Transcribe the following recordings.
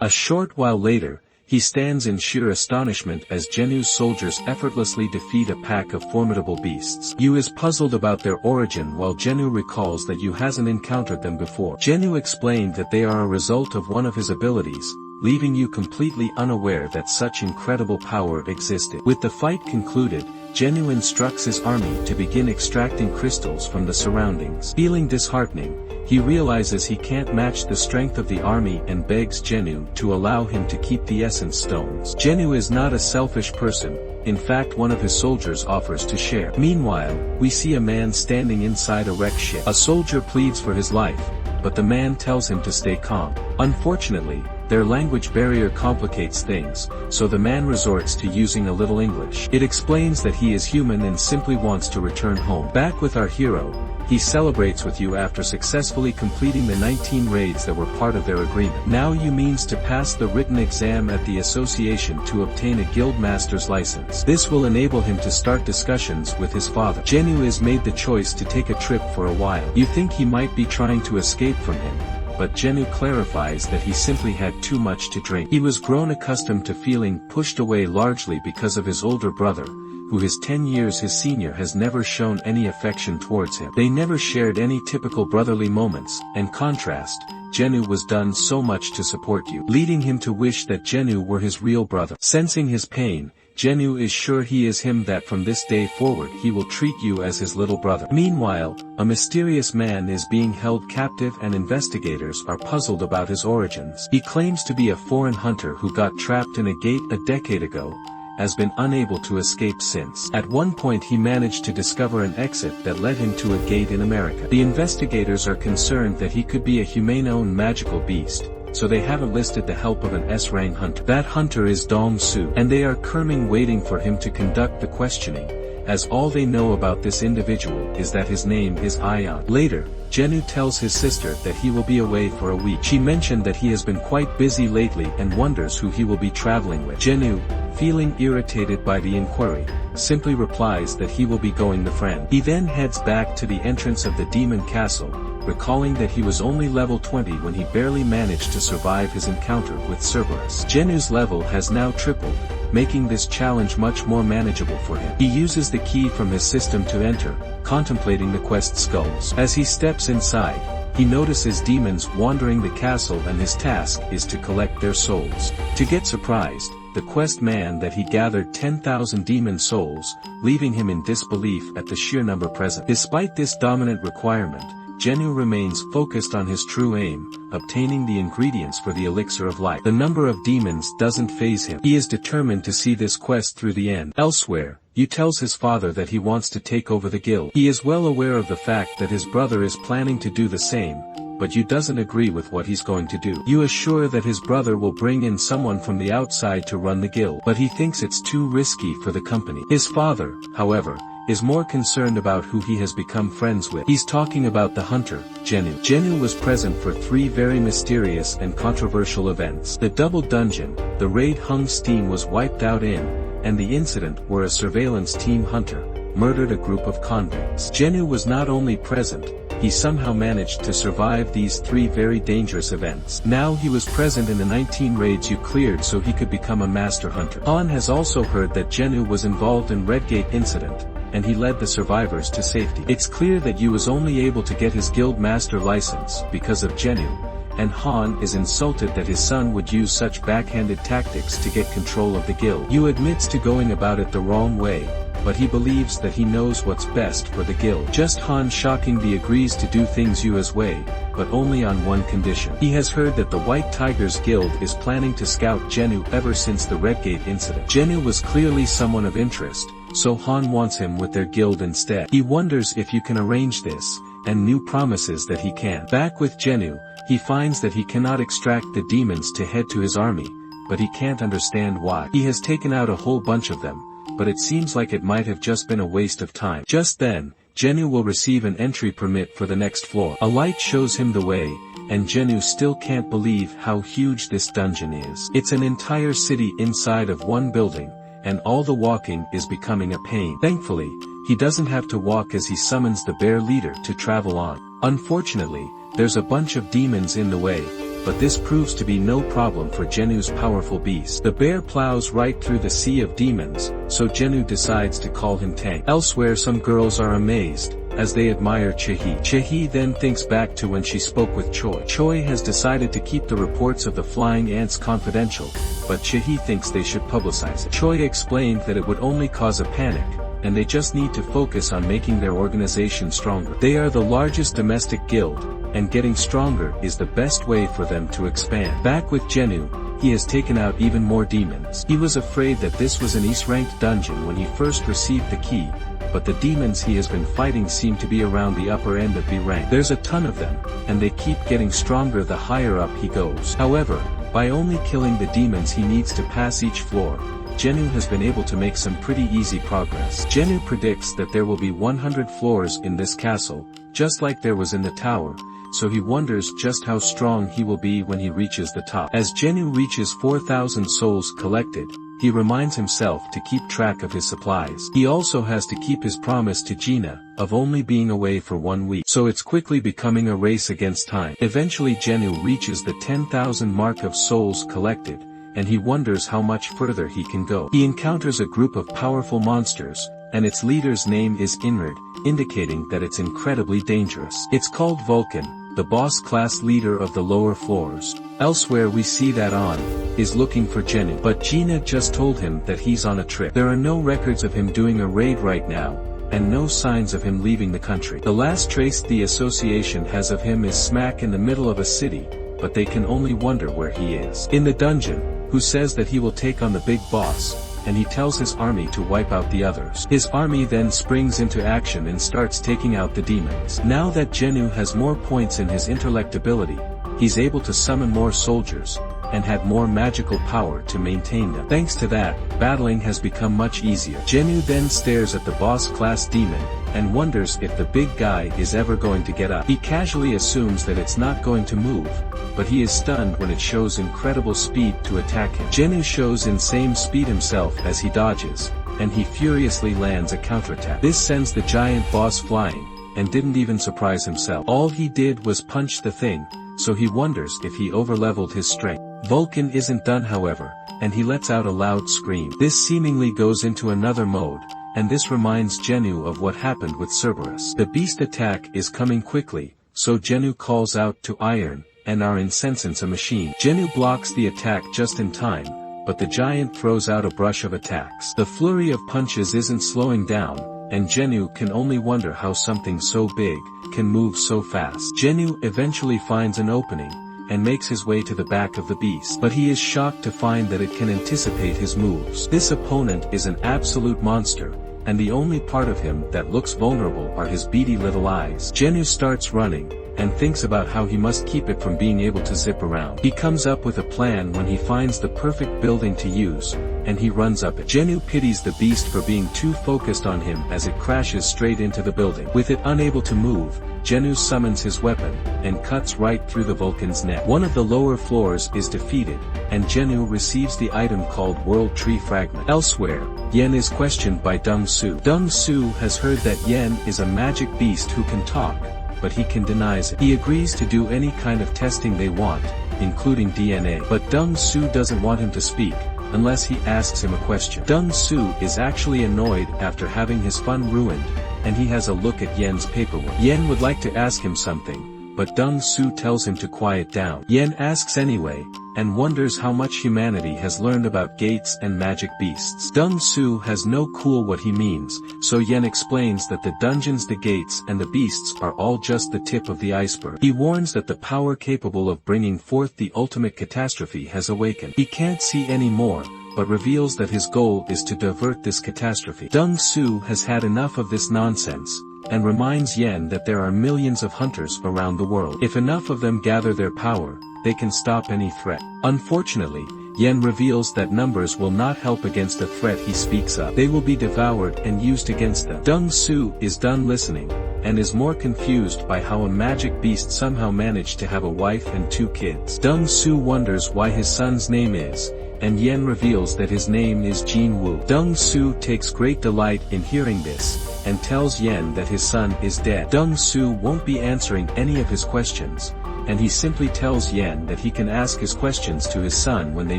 A short while later, he stands in sheer astonishment as Genu's soldiers effortlessly defeat a pack of formidable beasts. Yu is puzzled about their origin while Genu recalls that Yu hasn't encountered them before. Genu explained that they are a result of one of his abilities, leaving Yu completely unaware that such incredible power existed. With the fight concluded, Genu instructs his army to begin extracting crystals from the surroundings. Feeling disheartening, he realizes he can't match the strength of the army and begs Genu to allow him to keep the essence stones. Genu is not a selfish person. In fact, one of his soldiers offers to share. Meanwhile, we see a man standing inside a wrecked ship. A soldier pleads for his life, but the man tells him to stay calm. Unfortunately, their language barrier complicates things, so the man resorts to using a little English. It explains that he is human and simply wants to return home. Back with our hero, he celebrates with Yu after successfully completing the 19 raids that were part of their agreement. Now Yu means to pass the written exam at the association to obtain a guild master's license. This will enable him to start discussions with his father. Genu is made the choice to take a trip for a while. You think he might be trying to escape from him, but Genu clarifies that he simply had too much to drink. He was grown accustomed to feeling pushed away largely because of his older brother, who is 10 years his senior, has never shown any affection towards him. They never shared any typical brotherly moments. In contrast, Genu was done so much to support Yu, leading him to wish that Genu were his real brother. Sensing his pain, Genu is sure he is him, that from this day forward he will treat Yu as his little brother. Meanwhile, a mysterious man is being held captive and investigators are puzzled about his origins. He claims to be a foreign hunter who got trapped in a gate a decade ago, has been unable to escape since. At one point he managed to discover an exit that led him to a gate in America. The investigators are concerned that he could be a humane-owned magical beast, so they have enlisted the help of an S-rank hunter. That hunter is Dong Su, and they are curming waiting for him to conduct the questioning, as all they know about this individual is that his name is Ion. Later, Genu tells his sister that he will be away for a week. She mentioned that he has been quite busy lately and wonders who he will be traveling with. Genu, feeling irritated by the inquiry, simply replies that he will be going with a friend. He then heads back to the entrance of the demon castle, recalling that he was only level 20 when he barely managed to survive his encounter with Cerberus. Genu's level has now tripled, making this challenge much more manageable for him. He uses the key from his system to enter, contemplating the quest skulls. As he steps inside, he notices demons wandering the castle and his task is to collect their souls. To get surprised, the quest man that he gathered 10,000 demon souls, leaving him in disbelief at the sheer number present. Despite this dominant requirement, Genu remains focused on his true aim, obtaining the ingredients for the elixir of life. The number of demons doesn't faze him. He is determined to see this quest through the end. Elsewhere, Yu tells his father that he wants to take over the guild. He is well aware of the fact that his brother is planning to do the same, but Yu doesn't agree with what he's going to do. Yu is sure that his brother will bring in someone from the outside to run the guild, but he thinks it's too risky for the company. His father, however, is more concerned about who he has become friends with. He's talking about the hunter, Genu. Genu was present for 3 very mysterious and controversial events. The double dungeon, the raid Hung Steam was wiped out in, and the incident where a surveillance team hunter murdered a group of convicts. Genu was not only present, he somehow managed to survive these 3 very dangerous events. Now he was present in the 19 raids Yu cleared so he could become a master hunter. Han has also heard that Genu was involved in Redgate incident, and he led the survivors to safety. It's clear that Yu was only able to get his guild master license because of Genu, and Han is insulted that his son would use such backhanded tactics to get control of the guild. Yu admits to going about it the wrong way, but he believes that he knows what's best for the guild. Just Han shockingly agrees to do things Yu's way, but only on one condition. He has heard that the White Tigers Guild is planning to scout Genu ever since the Redgate incident. Genu was clearly someone of interest, so Han wants him with their guild instead. He wonders if you can arrange this, and New promises that he can. Back with Genu, he finds that he cannot extract the demons to head to his army, but he can't understand why. He has taken out a whole bunch of them, but it seems like it might have just been a waste of time. Just then, Genu will receive an entry permit for the next floor. A light shows him the way, and Genu still can't believe how huge this dungeon is. It's an entire city inside of one building, and all the walking is becoming a pain. Thankfully, he doesn't have to walk as he summons the bear leader to travel on. Unfortunately, there's a bunch of demons in the way, but this proves to be no problem for Genu's powerful beast. The bear plows right through the sea of demons, so Genu decides to call him Tank. Elsewhere, some girls are amazed, as they admire Chehi. Chehi then thinks back to when she spoke with Choi. Choi has decided to keep the reports of the flying ants confidential, but Chehi thinks they should publicize it. Choi explained that it would only cause a panic, and they just need to focus on making their organization stronger. They are the largest domestic guild, and getting stronger is the best way for them to expand. Back with Genu, he has taken out even more demons. He was afraid that this was an E-ranked dungeon when he first received the key, but the demons he has been fighting seem to be around the upper end of B rank. There's a ton of them, and they keep getting stronger the higher up he goes. However, by only killing the demons he needs to pass each floor, Genu has been able to make some pretty easy progress. Genu predicts that there will be 100 floors in this castle, just like there was in the tower, so he wonders just how strong he will be when he reaches the top. As Genu reaches 4,000 souls collected, he reminds himself to keep track of his supplies. He also has to keep his promise to Gina, of only being away for 1 week. So it's quickly becoming a race against time. Eventually Genu reaches the 10,000 mark of souls collected, and he wonders how much further he can go. He encounters a group of powerful monsters, and its leader's name is Inrad, indicating that it's incredibly dangerous. It's called Vulcan, the boss class leader of the lower floors. Elsewhere we see that On is looking for Genu, but Gina just told him that he's on a trip. There are no records of him doing a raid right now, and no signs of him leaving the country. The last trace the association has of him is smack in the middle of a city, but they can only wonder where he is. In the dungeon, who says that he will take on the big boss, and he tells his army to wipe out the others. His army then springs into action and starts taking out the demons. Now that Genu has more points in his intellect ability, he's able to summon more soldiers, and had more magical power to maintain them. Thanks to that, battling has become much easier. Genu then stares at the boss class demon, and wonders if the big guy is ever going to get up. He casually assumes that it's not going to move, but he is stunned when it shows incredible speed to attack him. Genu shows insane speed himself as he dodges, and he furiously lands a counterattack. This sends the giant boss flying, and didn't even surprise himself. All he did was punch the thing, so he wonders if he overleveled his strength. Vulcan isn't done however, and he lets out a loud scream. This seemingly goes into another mode, and this reminds Genu of what happened with Cerberus. The beast attack is coming quickly, so Genu calls out to Iron, and our Insensence a machine. Genu blocks the attack just in time, but the giant throws out a brush of attacks. The flurry of punches isn't slowing down, and Genu can only wonder how something so big can move so fast. Genu eventually finds an opening, and makes his way to the back of the beast. But he is shocked to find that it can anticipate his moves. This opponent is an absolute monster, and the only part of him that looks vulnerable are his beady little eyes. Genu starts running, and thinks about how he must keep it from being able to zip around. He comes up with a plan when he finds the perfect building to use, and he runs up it. Genu pities the beast for being too focused on him as it crashes straight into the building. With it unable to move, Genu summons his weapon, and cuts right through the Vulcan's neck. One of the lower floors is defeated, and Genu receives the item called World Tree Fragment. Elsewhere, Yen is questioned by Deng Su. Deng Su has heard that Yen is a magic beast who can talk, but he denies it. He agrees to do any kind of testing they want, including DNA. But Deng Su doesn't want him to speak, unless he asks him a question. Deng Su is actually annoyed after having his fun ruined, and he has a look at Yen's paperwork. Yen would like to ask him something, but Deng Su tells him to quiet down. Yen asks anyway, and wonders how much humanity has learned about gates and magic beasts. Deng Su has no clue what he means, so Yen explains that the dungeons, the gates and the beasts are all just the tip of the iceberg. He warns that the power capable of bringing forth the ultimate catastrophe has awakened. He can't see any more, but reveals that his goal is to divert this catastrophe. Deng Su has had enough of this nonsense, and reminds Yen that there are millions of hunters around the world. If enough of them gather their power, they can stop any threat. Unfortunately, Yen reveals that numbers will not help against the threat he speaks of. They will be devoured and used against them. Deng Su is done listening, and is more confused by how a magic beast somehow managed to have a wife and 2 kids. Deng Su wonders why his son's name is, and Yen reveals that his name is Jin Wu. Deng Su takes great delight in hearing this, and tells Yen that his son is dead. Deng Su won't be answering any of his questions, and he simply tells Yan that he can ask his questions to his son when they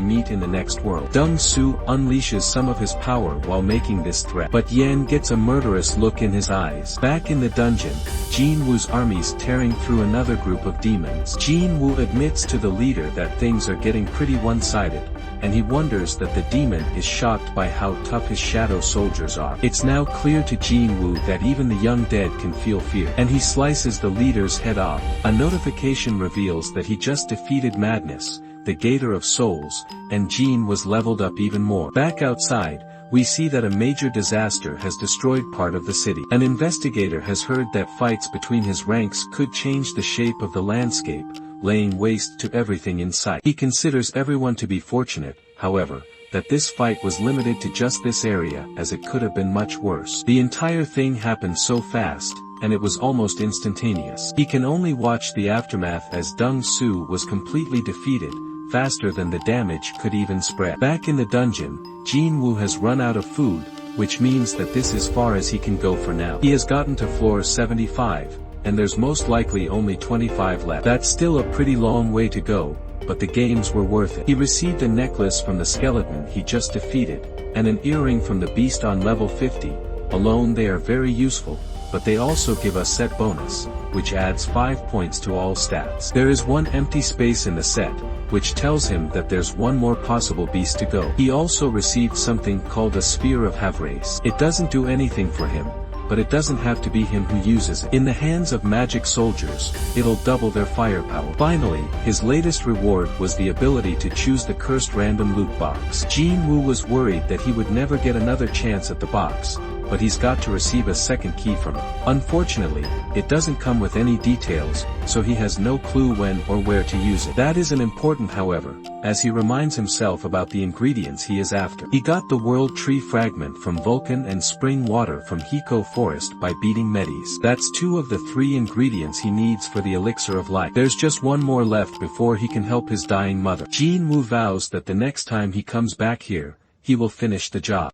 meet in the next world. Deng Su unleashes some of his power while making this threat, but Yan gets a murderous look in his eyes. Back in the dungeon, Jin Woo's armies tearing through another group of demons. Jin Woo admits to the leader that things are getting pretty one-sided, and he wonders that the demon is shocked by how tough his shadow soldiers are. It's now clear to Jin Woo that even the young dead can feel fear, and he slices the leader's head off. A notification reveals that he just defeated Madness, the Gator of Souls, and Jin was leveled up even more. Back outside, we see that a major disaster has destroyed part of the city. An investigator has heard that fights between his ranks could change the shape of the landscape, laying waste to everything in sight. He considers everyone to be fortunate, however, that this fight was limited to just this area, as it could have been much worse. The entire thing happened so fast, and it was almost instantaneous. He can only watch the aftermath as Deng Su was completely defeated, faster than the damage could even spread. Back in the dungeon, Jin Woo has run out of food, which means that this is far as he can go for now. He has gotten to floor 75, and there's most likely only 25 left. That's still a pretty long way to go, but the games were worth it. He received a necklace from the skeleton he just defeated, and an earring from the beast on level 50. Alone they are very useful, but they also give a set bonus, which adds 5 points to all stats. There is one empty space in the set, which tells him that there's one more possible beast to go. He also received something called a Spear of Havrace. It doesn't do anything for him, but it doesn't have to be him who uses it. In the hands of magic soldiers, it'll double their firepower. Finally, his latest reward was the ability to choose the cursed random loot box. Jin Woo was worried that he would never get another chance at the box, but he's got to receive a second key from it. Unfortunately, it doesn't come with any details, so he has no clue when or where to use it. That isn't important however, as he reminds himself about the ingredients he is after. He got the World Tree Fragment from Vulcan and Spring Water from Hiko Forest by beating Medes. That's 2 of the 3 ingredients he needs for the Elixir of Life. There's just one more left before he can help his dying mother. Jin Woo vows that the next time he comes back here, he will finish the job.